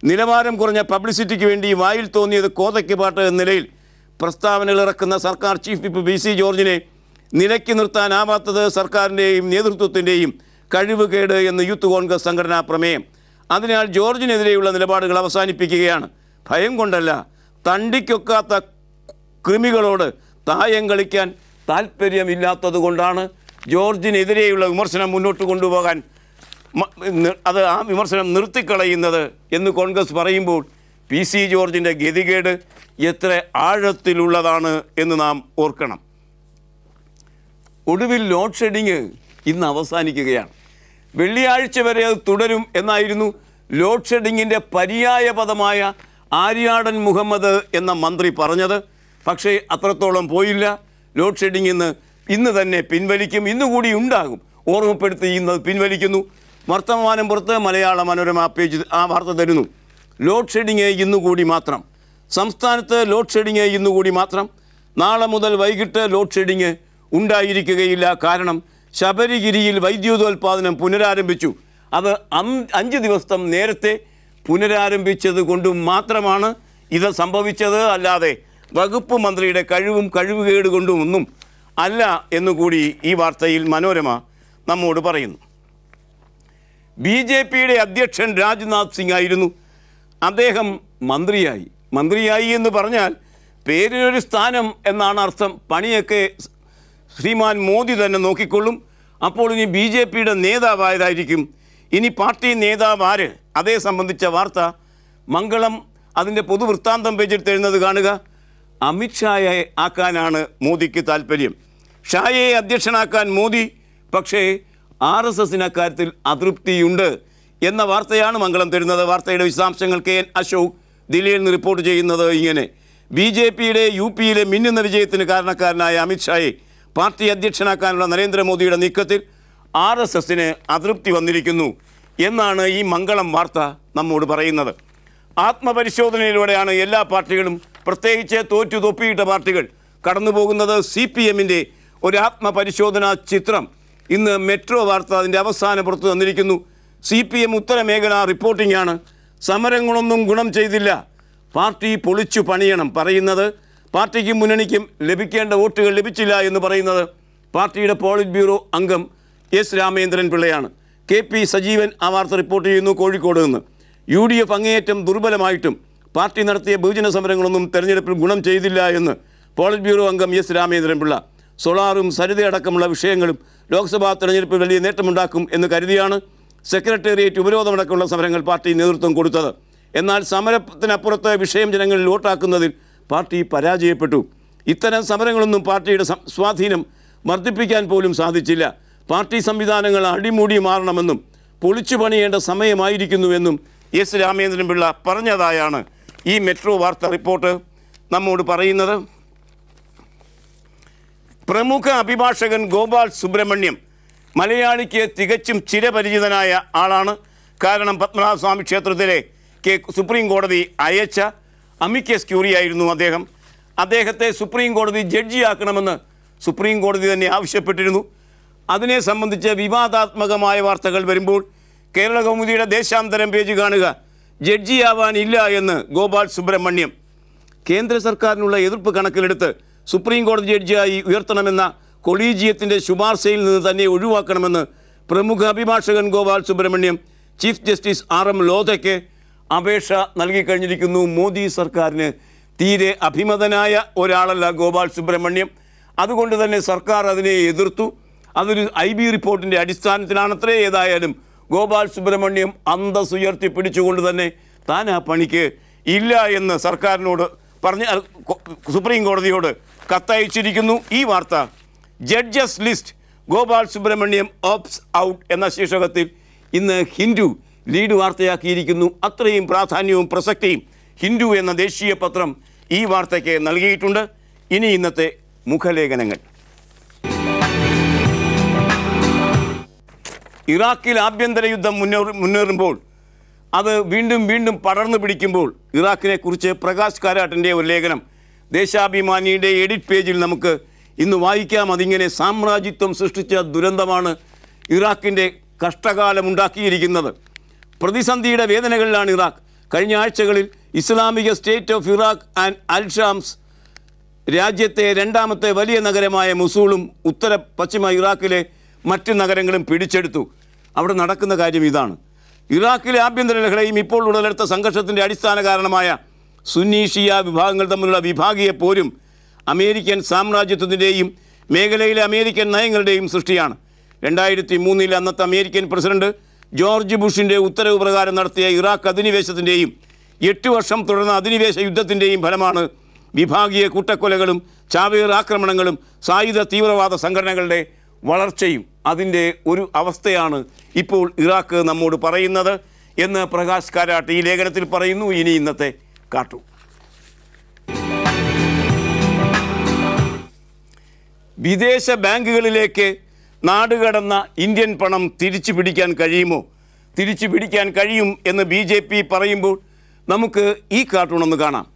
നിലവാരം കുറഞ്ഞ പബ്ലിസിറ്റിക്ക് വേണ്ടി വായിൽ തോന്നിയത് കോതയ്ക്ക് പാട്ട് എന്ന നിലയിൽ പ്രസ്താവനകൾ ഇറക്കുന്ന സർക്കാർ ചീഫ് വിപ്പ് PC ജോർജിനെ നിലയ്ക്ക് നിർത്താനാവാത്തത് സർക്കാരിൻ്റെയും നേതൃത്വത്തിൻ്റെയും കഴിവുകേട് എന്ന് യൂത്ത് കോൺഗ്രസ് സംഘടനാ പ്രമേയം. അതിനാൽ ജോർജിനെതിരെയുള്ള നിലപാടുകൾ അവസാനിപ്പിക്കുകയാണ്. ഭയം കൊണ്ടല്ല, തണ്ടിക്കൊക്കാത്ത കൃമികളോട് തായം കളിക്കാൻ താല്പര്യമില്ലാത്തത് കൊണ്ടാണ് ജോർജിനെതിരെയുള്ള വിമർശനം മുന്നോട്ട് കൊണ്ടുപോകാൻ ആ വിമർശനം നിർത്തിക്കളയുന്നത് എന്ന് കോൺഗ്രസ് പറയുമ്പോൾ PC ജോർജിൻ്റെ ഗതികേട് എത്ര ആഴത്തിലുള്ളതാണ് എന്ന് നാം ഓർക്കണം. ഒടുവിൽ ലോഡ് ഷെഡിങ് ഇന്ന് അവസാനിക്കുകയാണ്. വെള്ളിയാഴ്ച വരെ അത് തുടരും എന്നായിരുന്നു ലോഡ് ഷെഡിങ്ങിൻ്റെ പര്യായ പദമായ ആര്യാടൻ മുഹമ്മദ് എന്ന മന്ത്രി പറഞ്ഞത്. പക്ഷേ അത്രത്തോളം പോയില്ല. ലോഡ് ഷെഡിങ് ഇന്ന് തന്നെ പിൻവലിക്കും. ഇന്നുകൂടി ഉണ്ടാകും. ഓർമ്മപ്പെടുത്തി ഇന്ന് പിൻവലിക്കുന്നു. വർത്തമാനം പുറത്ത് മലയാള മനോരമ പേജ് ആ വാർത്ത തരുന്നു. ലോഡ് ഷെഡിങ് ഇന്നുകൂടി മാത്രം. സംസ്ഥാനത്ത് ലോഡ് ഷെഡിങ് ഇന്നുകൂടി മാത്രം. നാളെ മുതൽ വൈകിട്ട് ലോഡ് ഷെഡിങ് ഉണ്ടായിരിക്കുകയില്ല. കാരണം ശബരിഗിരിയിൽ വൈദ്യുതോൽപാദനം പുനരാരംഭിച്ചു. അത് 5 ദിവസം നേരത്തെ പുനരാരംഭിച്ചത് കൊണ്ട് മാത്രമാണ് ഇത് സംഭവിച്ചത്. അല്ലാതെ വകുപ്പ് മന്ത്രിയുടെ കഴിവുകേട് കൊണ്ടും ഒന്നും അല്ല എന്നുകൂടി ഈ വാർത്തയിൽ മനോരമ നമ്മോട് പറയുന്നു. BJPയുടെ അധ്യക്ഷൻ രാജ്നാഥ് സിംഗ് ആയിരുന്നു. അദ്ദേഹം മന്ത്രിയായി എന്ന് പറഞ്ഞാൽ പേരിനൊരു സ്ഥാനം എന്നാണ് അർത്ഥം. പണിയൊക്കെ ശ്രീമാൻ മോദി തന്നെ നോക്കിക്കൊള്ളും. അപ്പോൾ ഇനി BJPയുടെ നേതാവായതായിരിക്കും. ഇനി പാർട്ടി നേതാവ് ആര്? അതേ സംബന്ധിച്ച വാർത്ത മംഗളം അതിൻ്റെ പൊതുവൃത്താന്തം പേജിൽ തരുന്നത് കാണുക. അമിത്ഷായെ ആക്കാനാണ് മോദിക്ക് താല്പര്യം. ഷായെ അധ്യക്ഷനാക്കാൻ മോദി, പക്ഷേ RSSന് അക്കാര്യത്തിൽ അതൃപ്തിയുണ്ട് എന്ന വാർത്തയാണ് മംഗളം തരുന്നത്. വാർത്തയുടെ വിശദാംശങ്ങൾ KN അശോക് ദില്ലിയിൽ നിന്ന് റിപ്പോർട്ട് ചെയ്യുന്നത് ഇങ്ങനെ. BJPയുടെ UPയിലെ മിന്നുന്ന വിജയത്തിന് കാരണക്കാരനായ അമിത്ഷായെ പാർട്ടി അധ്യക്ഷനാക്കാനുള്ള നരേന്ദ്രമോദിയുടെ നീക്കത്തിൽ RSSന് അതൃപ്തി വന്നിരിക്കുന്നു എന്നാണ് ഈ മംഗളം വാർത്ത നമ്മോട് പറയുന്നത്. ആത്മപരിശോധനയിലൂടെയാണ് എല്ലാ പാർട്ടികളും, പ്രത്യേകിച്ച് തൊപ്പിയിട്ട പാർട്ടികൾ കടന്നുപോകുന്നത്. CPMൻ്റെ ഒരു ആത്മപരിശോധനാ ചിത്രം ഇന്ന് മെട്രോ വാർത്ത അതിൻ്റെ അവസാന പുറത്ത് തന്നിരിക്കുന്നു. CPM ഉത്തരമേഖല റിപ്പോർട്ടിംഗാണ്. സമരങ്ങളൊന്നും ഗുണം ചെയ്തില്ല, പാർട്ടി പൊളിച്ചു പണിയണം പറയുന്നത്. പാർട്ടിക്കും മുന്നണിക്കും ലഭിക്കേണ്ട വോട്ടുകൾ ലഭിച്ചില്ല എന്ന് പറയുന്നത് പാർട്ടിയുടെ പോളിറ്റ് ബ്യൂറോ അംഗം S രാമേന്ദ്രൻ പിള്ളയാണ്. KP സജീവൻ ആ വാർത്ത റിപ്പോർട്ട് ചെയ്യുന്നു കോഴിക്കോട് നിന്ന്. UDF അങ്ങേയറ്റം ദുർബലമായിട്ടും പാർട്ടി നടത്തിയ ബഹുജന സമരങ്ങളൊന്നും തെരഞ്ഞെടുപ്പിൽ ഗുണം ചെയ്തില്ല എന്ന് പോളിറ്റ് ബ്യൂറോ അംഗം S രാമേന്ദ്രൻ പിള്ള. സോളാറും സരിതയടക്കമുള്ള വിഷയങ്ങളും ലോക്സഭാ തെരഞ്ഞെടുപ്പിൽ വലിയ നേട്ടമുണ്ടാക്കും എന്ന് കരുതിയാണ് സെക്രട്ടേറിയറ്റ് ഉപരോധമടക്കമുള്ള സമരങ്ങൾ പാർട്ടി നേതൃത്വം കൊടുത്തത്. എന്നാൽ സമരത്തിനപ്പുറത്ത് വിഷയം ജനങ്ങളിൽ വോട്ടാക്കുന്നതിൽ പാർട്ടി പരാജയപ്പെട്ടു. ഇത്തരം സമരങ്ങളൊന്നും പാർട്ടിയുടെ സ്വാധീനം വർദ്ധിപ്പിക്കാൻ പോലും സാധിച്ചില്ല. പാർട്ടി സംവിധാനങ്ങൾ അടിമുടി മാറണമെന്നും പൊളിച്ചു പണിയേണ്ട സമയമായിരിക്കുന്നുവെന്നും S രാമേന്ദ്രൻ പിള്ള പറഞ്ഞതായാണ് ഈ മെട്രോ വാർത്ത റിപ്പോർട്ട് നമ്മോട് പറയുന്നത്. പ്രമുഖ അഭിഭാഷകൻ ഗോപാൽ സുബ്രഹ്മണ്യം മലയാളിക്ക് തികച്ചും ചിരപരിചിതനായ ആളാണ്. കാരണം പത്മനാഭസ്വാമി ക്ഷേത്രത്തിലെ സുപ്രീം കോടതി അയച്ച അമിക്കസ് ക്യൂറിയായിരുന്നു അദ്ദേഹം. അദ്ദേഹത്തെ സുപ്രീം കോടതി ജഡ്ജിയാക്കണമെന്ന് സുപ്രീം കോടതി തന്നെ ആവശ്യപ്പെട്ടിരുന്നു. അതിനെ സംബന്ധിച്ച് വിവാദാത്മകമായ വാർത്തകൾ വരുമ്പോൾ കേരള കൗമുദിയുടെ ദേശാന്തരം പേജ് കാണുക, ജഡ്ജിയാവാനില്ല എന്ന് ഗോപാൽ സുബ്രഹ്മണ്യം. കേന്ദ്ര സർക്കാരിനുള്ള എതിർപ്പ് കണക്കിലെടുത്ത് സുപ്രീം കോടതി ജഡ്ജിയായി ഉയർത്തണമെന്ന കൊളീജിയത്തിൻ്റെ ശുപാർശയിൽ നിന്ന് തന്നെ ഒഴിവാക്കണമെന്ന് പ്രമുഖ അഭിഭാഷകൻ Gopal Subramaniam chief justice RM ലോധയ്ക്ക് അപേക്ഷ നൽകിക്കഴിഞ്ഞിരിക്കുന്നു. മോദി സർക്കാരിന് തീരെ അഭിമതനായ ഒരാളല്ല ഗോപാൽ സുബ്രഹ്മണ്യം. അതുകൊണ്ട് തന്നെ സർക്കാർ അതിനെ എതിർത്തു. അതൊരു IB റിപ്പോർട്ടിൻ്റെ അടിസ്ഥാനത്തിലാണത്രേ. ഏതായാലും ഗോപാൽ സുബ്രഹ്മണ്യം അന്തസ്സുയർത്തി പിടിച്ചുകൊണ്ട് തന്നെ താൻ ആ പണിക്ക് ഇല്ല എന്ന് സർക്കാരിനോട് പറഞ്ഞ് സുപ്രീം കോടതിയോട് കത്തയച്ചിരിക്കുന്നു. ഈ വാർത്ത judges list Gopal Subramaniam opts out എന്ന ശീർഷകത്തിൽ ഇന്ന് ഹിന്ദു ലീഡ് വാർത്തയാക്കിയിരിക്കുന്നു. അത്രയും പ്രാധാന്യവും പ്രസക്തിയും ഹിന്ദു എന്ന ദേശീയ പത്രം ഈ വാർത്തയ്ക്ക് നൽകിയിട്ടുണ്ട്. ഇനി ഇന്നത്തെ മുഖലേഖനങ്ങൾ. ഇറാഖിൽ ആഭ്യന്തര യുദ്ധം മുന്നേറുമ്പോൾ അത് വീണ്ടും പടർന്നു പിടിക്കുമ്പോൾ ഇറാഖിനെ കുറിച്ച് പ്രകാശ് കാരാട്ടിൻ്റെ ഒരു ലേഖനം ദേശാഭിമാനിയുടെ എഡിറ്റ് പേജിൽ നമുക്ക് ഇന്ന് വായിക്കാം. അതിങ്ങനെ സാമ്രാജ്യത്വം സൃഷ്ടിച്ച ദുരന്തമാണ് ഇറാഖിൻ്റെ കഷ്ടകാലമുണ്ടാക്കിയിരിക്കുന്നത്. പ്രതിസന്ധിയുടെ വേദനകളിലാണ് ഇറാഖ്. കഴിഞ്ഞ ആഴ്ചകളിൽ ഇസ്ലാമിക സ്റ്റേറ്റ് ഓഫ് ഇറാഖ് ആൻഡ് അൽ-ഷാംസ് രാജ്യത്തെ രണ്ടാമത്തെ വലിയ നഗരമായ മൊസൂളും ഉത്തര പശ്ചിമ ഇറാഖിലെ മറ്റ് നഗരങ്ങളും പിടിച്ചെടുത്തു. അവിടെ നടക്കുന്ന കാര്യം ഇതാണ്. ഇറാഖിലെ ആഭ്യന്തര ലഹളയും ഇപ്പോൾ ഉടലെടുത്ത സംഘർഷത്തിൻ്റെ അടിസ്ഥാന കാരണമായ സുന്നി ഷിയ വിഭാഗങ്ങൾ തമ്മിലുള്ള വിഭാഗീയ പോരും അമേരിക്കൻ സാമ്രാജ്യത്വത്തിൻ്റെയും മേഖലയിലെ അമേരിക്കൻ നയങ്ങളുടെയും സൃഷ്ടിയാണ്. 2003 അന്നത്തെ അമേരിക്കൻ പ്രസിഡന്റ് ജോർജ് ബുഷിൻ്റെ ഉത്തരവ് പ്രകാരം നടത്തിയ ഇറാഖ് അധിനിവേശത്തിൻ്റെയും 8 വർഷം തുടർന്ന അധിനിവേശ യുദ്ധത്തിൻ്റെയും ഫലമാണ് വിഭാഗീയ കൂട്ടക്കൊലകളും ചാവേർ ആക്രമണങ്ങളും സായുധ തീവ്രവാദ സംഘടനകളുടെ വളർച്ചയും. അതിൻ്റെ ഒരു അവസ്ഥയാണ് ഇപ്പോൾ ഇറാഖ് നമ്മോട് പറയുന്നത് എന്ന് പ്രകാശ് കാരാട്ട് ഈ ലേഖനത്തിൽ പറയുന്നു. ഇനി ഇന്നത്തെ കാട്ടു. വിദേശ ബാങ്കുകളിലേക്ക് നാടുകടന്ന ഇന്ത്യൻ പണം തിരിച്ചു പിടിക്കാൻ കഴിയുമോ? തിരിച്ചു പിടിക്കാൻ കഴിയും എന്ന് BJP പറയുമ്പോൾ നമുക്ക് ഈ കാർട്ടൂണൊന്ന് കാണാം.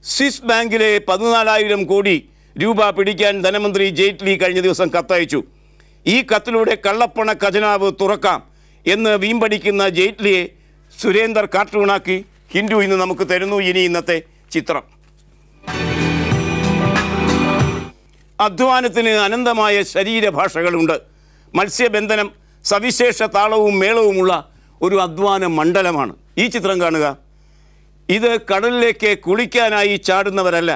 സ്വിസ് ബാങ്കിലെ 14,000 കോടി രൂപ പിടിക്കാൻ ധനമന്ത്രി ജെയ്റ്റ്ലി കഴിഞ്ഞ ദിവസം കത്തയച്ചു. ഈ കത്തിലൂടെ കള്ളപ്പണ ഖജനാവ് തുറക്കാം എന്ന് വീമ്പടിക്കുന്ന ജെയ്റ്റ്ലിയെ സുരേന്ദർ കാർട്ടൂണാക്കി ഹിന്ദു ഇന്ന് നമുക്ക് തരുന്നു. ഇനി ഇന്നത്തെ ചിത്രം. അധ്വാനത്തിന് അനന്തമായ ശരീരഭാഷകളുണ്ട്. മത്സ്യബന്ധനം സവിശേഷ താളവും മേളവുമുള്ള ഒരു അധ്വാന മണ്ഡലമാണ്. ഈ ചിത്രം കാണുക. ഇത് കടലിലേക്ക് കുളിക്കാനായി ചാടുന്നവരല്ല,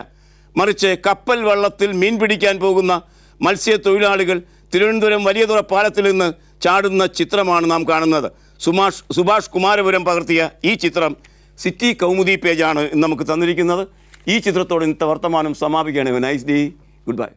മറിച്ച് കപ്പൽ വള്ളത്തിൽ മീൻ പിടിക്കാൻ പോകുന്ന മത്സ്യത്തൊഴിലാളികൾ തിരുവനന്തപുരം വലിയതുറ പാലത്തിൽ നിന്ന് ചാടുന്ന ചിത്രമാണ് നാം കാണുന്നത്. സുഭാഷ് കുമാരപുരം പകർത്തിയ ഈ ചിത്രം സിറ്റി കൗമുദി പേജാണ് നമുക്ക് തന്നിരിക്കുന്നത്. ഈ ചിത്രത്തോടെ ഇന്നത്തെ വർത്തമാനം സമാപിക്കുകയാണ്. Nice day, good by.